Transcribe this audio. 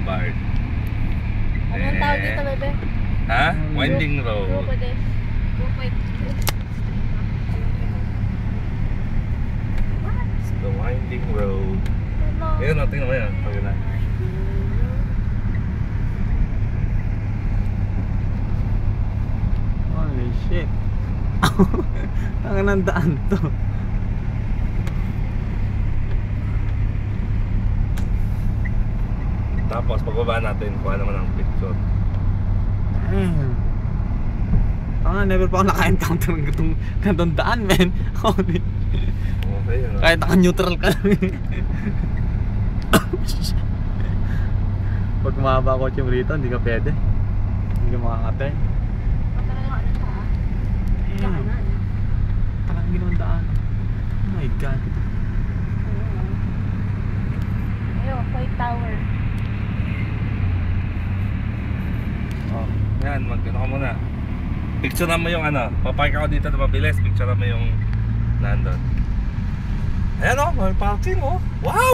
Boulevard. Anong tawag dito, bebe? Ha? Winding Road. Pwede. It's the Winding Road. Ayun, tingnan mo yan. Pag na. Holy shit. Ang ng daan to. Tapos pagbaba natin, kuha naman ang picture. Never pa ako naka-encounter ng ganitong daan, men. Holy. Okay, yun. Kahit naka-neutral ka lang. Pag mahaba ko yung rito, hindi ka pwede. Hindi ka makakatay. Talagang ginawang daan. Oh my god. Ayun, White Tower. Oh, yan, magkano ka muna. Picture mo yung ano, papark ako dito na mabilis. Picture mo yung nandun. Ayan o, may parking o. Wow!